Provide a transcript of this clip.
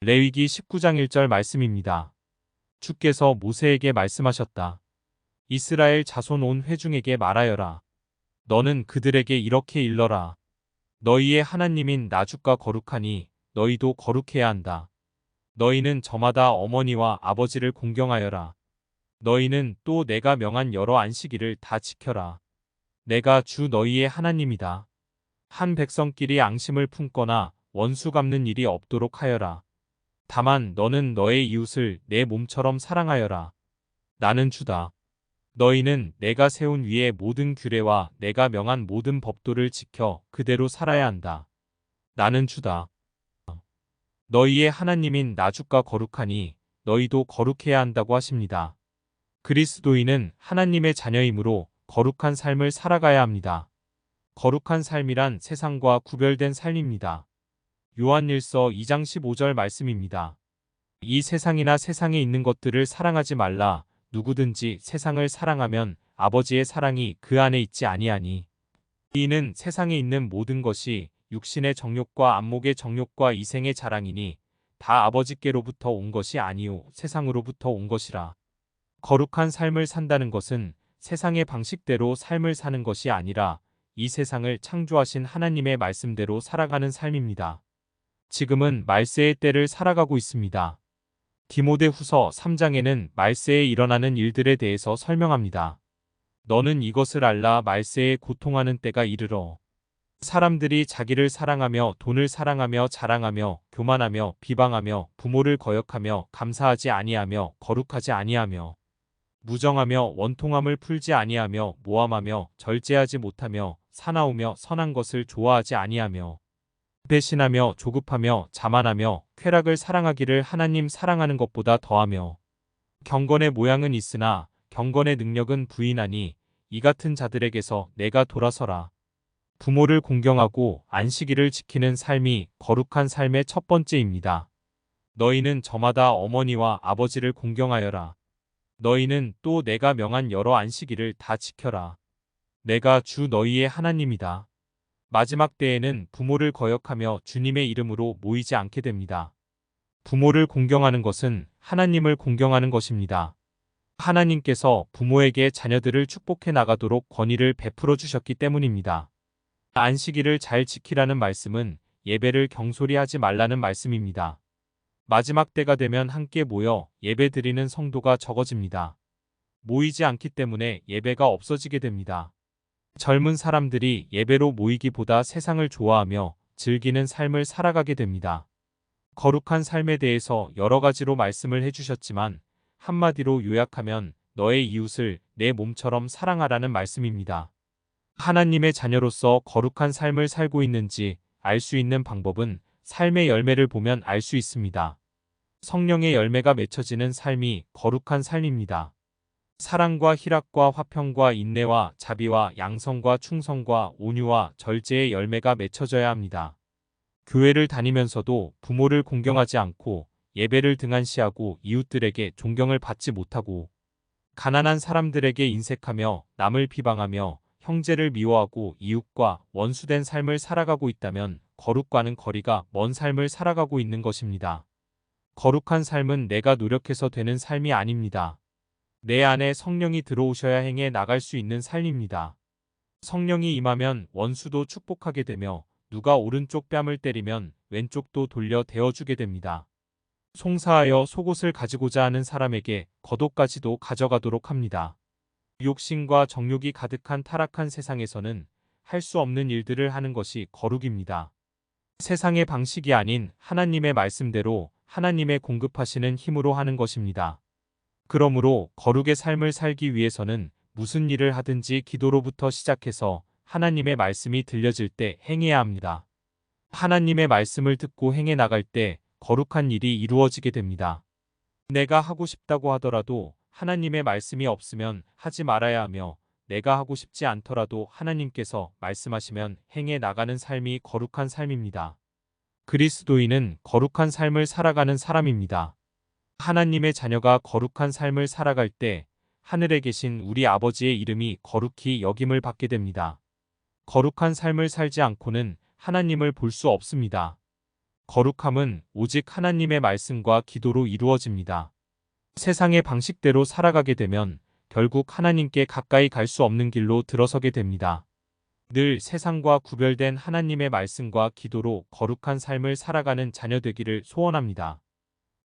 레위기 19장 1절 말씀입니다. 주께서 모세에게 말씀하셨다. 이스라엘 자손 온 회중에게 말하여라. 너는 그들에게 이렇게 일러라. 너희의 하나님인 나 주가 거룩하니 너희도 거룩해야 한다. 너희는 저마다 어머니와 아버지를 공경하여라. 너희는 또 내가 명한 여러 안식일을 다 지켜라. 내가 주 너희의 하나님이다. 한 백성끼리 앙심을 품거나 원수 갚는 일이 없도록 하여라. 다만 너는 너의 이웃을 내 몸처럼 사랑하여라. 나는 주다. 너희는 내가 세운 위의 모든 규례와 내가 명한 모든 법도를 지켜 그대로 살아야 한다. 나는 주다. 너희의 하나님인 나 주가 거룩하니 너희도 거룩해야 한다고 하십니다. 그리스도인은 하나님의 자녀이므로 거룩한 삶을 살아가야 합니다. 거룩한 삶이란 세상과 구별된 삶입니다. 요한일서 2장 15절 말씀입니다. 이 세상이나 세상에 있는 것들을 사랑하지 말라. 누구든지 세상을 사랑하면 아버지의 사랑이 그 안에 있지 아니하니. 이는 세상에 있는 모든 것이 육신의 정욕과 안목의 정욕과 이생의 자랑이니 다 아버지께로부터 온 것이 아니요 세상으로부터 온 것이라. 거룩한 삶을 산다는 것은 세상의 방식대로 삶을 사는 것이 아니라 이 세상을 창조하신 하나님의 말씀대로 살아가는 삶입니다. 지금은 말세의 때를 살아가고 있습니다. 디모데후서 3장에는 말세에 일어나는 일들에 대해서 설명합니다. 너는 이것을 알라. 말세에 고통하는 때가 이르러 사람들이 자기를 사랑하며 돈을 사랑하며 자랑하며 교만하며 비방하며 부모를 거역하며 감사하지 아니하며 거룩하지 아니하며 무정하며 원통함을 풀지 아니하며 모함하며 절제하지 못하며 사나우며 선한 것을 좋아하지 아니하며 배신하며 조급하며 자만하며 쾌락을 사랑하기를 하나님 사랑하는 것보다 더하며 경건의 모양은 있으나 경건의 능력은 부인하니 이 같은 자들에게서 내가 돌아서라. 부모를 공경하고 안식일을 지키는 삶이 거룩한 삶의 첫 번째입니다. 너희는 저마다 어머니와 아버지를 공경하여라. 너희는 또 내가 명한 여러 안식일을 다 지켜라. 내가 주 너희의 하나님이다. 마지막 때에는 부모를 거역하며 주님의 이름으로 모이지 않게 됩니다. 부모를 공경하는 것은 하나님을 공경하는 것입니다. 하나님께서 부모에게 자녀들을 축복해 나가도록 권위를 베풀어 주셨기 때문입니다. 안식일을 잘 지키라는 말씀은 예배를 경솔히 하지 말라는 말씀입니다. 마지막 때가 되면 함께 모여 예배 드리는 성도가 적어집니다. 모이지 않기 때문에 예배가 없어지게 됩니다. 젊은 사람들이 예배로 모이기보다 세상을 좋아하며 즐기는 삶을 살아가게 됩니다. 거룩한 삶에 대해서 여러 가지로 말씀을 해주셨지만 한마디로 요약하면 너의 이웃을 내 몸처럼 사랑하라는 말씀입니다. 하나님의 자녀로서 거룩한 삶을 살고 있는지 알 수 있는 방법은 삶의 열매를 보면 알 수 있습니다. 성령의 열매가 맺혀지는 삶이 거룩한 삶입니다. 사랑과 희락과 화평과 인내와 자비와 양성과 충성과 온유와 절제의 열매가 맺혀져야 합니다. 교회를 다니면서도 부모를 공경하지 않고 예배를 등한시하고 이웃들에게 존경을 받지 못하고 가난한 사람들에게 인색하며 남을 비방하며 형제를 미워하고 이웃과 원수된 삶을 살아가고 있다면 거룩과는 거리가 먼 삶을 살아가고 있는 것입니다. 거룩한 삶은 내가 노력해서 되는 삶이 아닙니다. 내 안에 성령이 들어오셔야 행해 나갈 수 있는 삶입니다. 성령이 임하면 원수도 축복하게 되며 누가 오른쪽 뺨을 때리면 왼쪽도 돌려 대어주게 됩니다. 송사하여 속옷을 가지고자 하는 사람에게 겉옷까지도 가져가도록 합니다. 욕심과 정욕이 가득한 타락한 세상에서는 할 수 없는 일들을 하는 것이 거룩입니다. 세상의 방식이 아닌 하나님의 말씀대로 하나님의 공급하시는 힘으로 하는 것입니다. 그러므로 거룩의 삶을 살기 위해서는 무슨 일을 하든지 기도로부터 시작해서 하나님의 말씀이 들려질 때 행해야 합니다. 하나님의 말씀을 듣고 행해 나갈 때 거룩한 일이 이루어지게 됩니다. 내가 하고 싶다고 하더라도 하나님의 말씀이 없으면 하지 말아야 하며 내가 하고 싶지 않더라도 하나님께서 말씀하시면 행해 나가는 삶이 거룩한 삶입니다. 그리스도인은 거룩한 삶을 살아가는 사람입니다. 하나님의 자녀가 거룩한 삶을 살아갈 때 하늘에 계신 우리 아버지의 이름이 거룩히 여김을 받게 됩니다. 거룩한 삶을 살지 않고는 하나님을 볼 수 없습니다. 거룩함은 오직 하나님의 말씀과 기도로 이루어집니다. 세상의 방식대로 살아가게 되면 결국 하나님께 가까이 갈 수 없는 길로 들어서게 됩니다. 늘 세상과 구별된 하나님의 말씀과 기도로 거룩한 삶을 살아가는 자녀 되기를 소원합니다.